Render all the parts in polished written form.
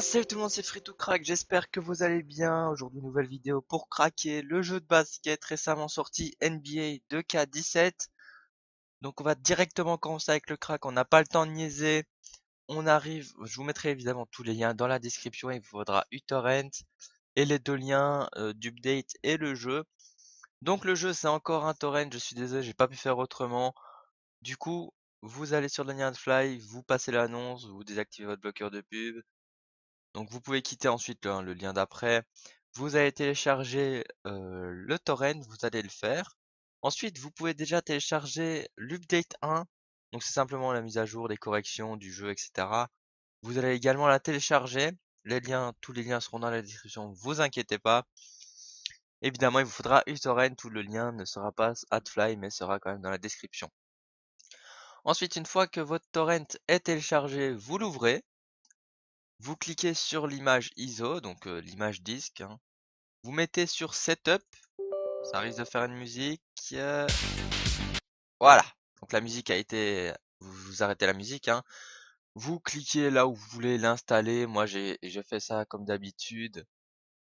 Salut tout le monde, c'est Free2Crack, j'espère que vous allez bien. Aujourd'hui, nouvelle vidéo pour craquer le jeu de basket récemment sorti NBA 2K17. Donc on va directement commencer avec le crack, on n'a pas le temps de niaiser. On arrive, je vous mettrai évidemment tous les liens dans la description, il vous faudra uTorrent et les deux liens d'update et le jeu. Donc le jeu c'est encore un torrent, je suis désolé, j'ai pas pu faire autrement. Du coup, vous allez sur le lien de Fly, vous passez l'annonce, vous désactivez votre bloqueur de pub. Donc vous pouvez quitter ensuite le lien d'après. Vous allez télécharger le torrent, vous allez le faire. Ensuite, vous pouvez déjà télécharger l'update 1. Donc c'est simplement la mise à jour, des corrections du jeu, etc. Vous allez également la télécharger. Tous les liens seront dans la description, vous inquiétez pas. Évidemment, il vous faudra uTorrent où le lien ne sera pas AdFly, mais sera quand même dans la description. Ensuite, une fois que votre torrent est téléchargé, vous l'ouvrez. Vous cliquez sur l'image ISO, donc l'image disque, hein. Vous mettez sur Setup, ça risque de faire une musique. Voilà, donc la musique a été. Vous arrêtez la musique, hein. Vous cliquez là où vous voulez l'installer. Moi j'ai fait ça comme d'habitude.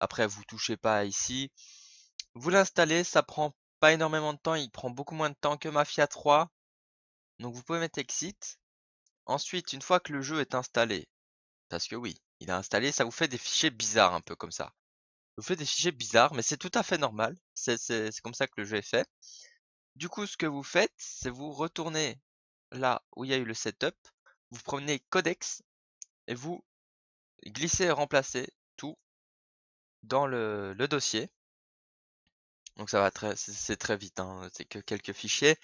Après vous touchez pas ici. Vous l'installez, ça prend pas énormément de temps, il prend beaucoup moins de temps que Mafia 3. Donc vous pouvez mettre Exit. Ensuite, une fois que le jeu est installé, parce que oui, il est installé, ça vous fait des fichiers bizarres un peu comme ça. Vous faites des fichiers bizarres, mais c'est tout à fait normal. C'est comme ça que le jeu est fait. Du coup, ce que vous faites, c'est vous retournez là où il y a eu le setup, vous prenez codex et vous glissez et remplacez tout dans le dossier. Donc ça va c'est très vite, hein, c'est que quelques fichiers.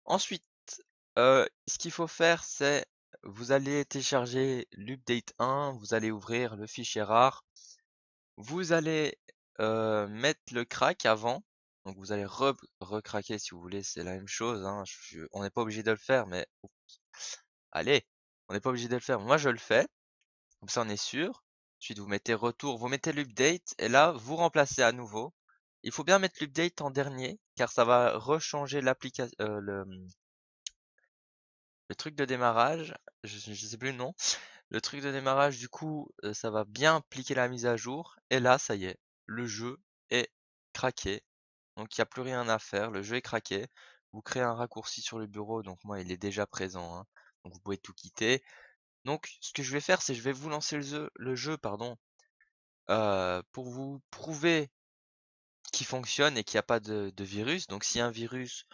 Ensuite, ce qu'il faut faire, c'est vous allez télécharger l'update 1, vous allez ouvrir le fichier rare. Vous allez mettre le crack avant, donc vous allez recraquer si vous voulez, c'est la même chose, hein. On n'est pas obligé de le faire, mais allez, on n'est pas obligé de le faire. Moi je le fais, comme ça on est sûr. Ensuite vous mettez retour, vous mettez l'update, et là vous remplacez à nouveau. Il faut bien mettre l'update en dernier, car ça va rechanger l'application, le truc de démarrage. Je sais plus le nom. Le truc de démarrage, du coup, ça va bien appliquer la mise à jour. Et là, ça y est, le jeu est craqué. Donc il n'y a plus rien à faire, le jeu est craqué. Vous créez un raccourci sur le bureau, donc moi il est déjà présent, hein. Donc vous pouvez tout quitter. Donc ce que je vais faire, c'est je vais vous lancer le jeu, pardon, pour vous prouver qu'il fonctionne et qu'il n'y a pas de virus. Donc s'il y a un virus,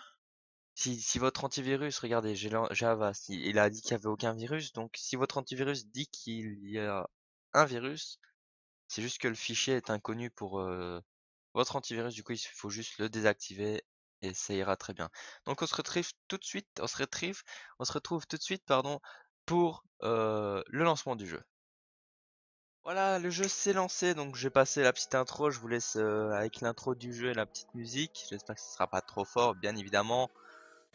si votre antivirus, regardez, j'ai Avast, il a dit qu'il n'y avait aucun virus. Donc si votre antivirus dit qu'il y a un virus, c'est juste que le fichier est inconnu pour votre antivirus. Du coup, il faut juste le désactiver et ça ira très bien. Donc on se retrouve tout de suite, pardon, pour le lancement du jeu. Voilà, le jeu s'est lancé, donc j'ai passé la petite intro. Je vous laisse avec l'intro du jeu et la petite musique. J'espère que ce sera pas trop fort, bien évidemment.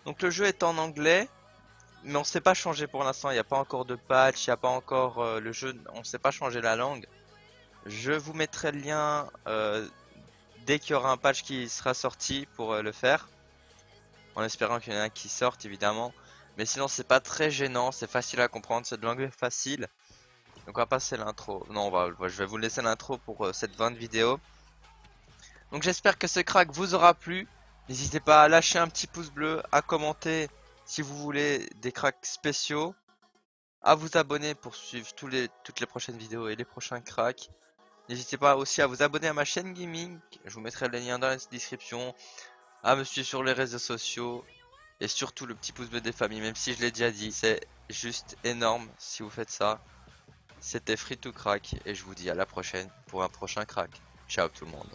Donc le jeu est en anglais, mais on sait pas changer pour l'instant. Il n'y a pas encore de patch, il n'y a pas encore le jeu. On sait pas changer la langue. Je vous mettrai le lien dès qu'il y aura un patch qui sera sorti pour le faire, en espérant qu'il y en a un qui sorte évidemment. Mais sinon c'est pas très gênant, c'est facile à comprendre, c'est de l'anglais facile. Donc on va passer l'intro. Non, je vais vous laisser l'intro pour cette bonne vidéo. Donc j'espère que ce crack vous aura plu. N'hésitez pas à lâcher un petit pouce bleu, à commenter si vous voulez des cracks spéciaux, à vous abonner pour suivre toutes les prochaines vidéos et les prochains cracks. N'hésitez pas aussi à vous abonner à ma chaîne gaming, je vous mettrai le lien dans la description, à me suivre sur les réseaux sociaux et surtout le petit pouce bleu des familles, même si je l'ai déjà dit, c'est juste énorme si vous faites ça. C'était Free2Crack et je vous dis à la prochaine pour un prochain crack. Ciao tout le monde.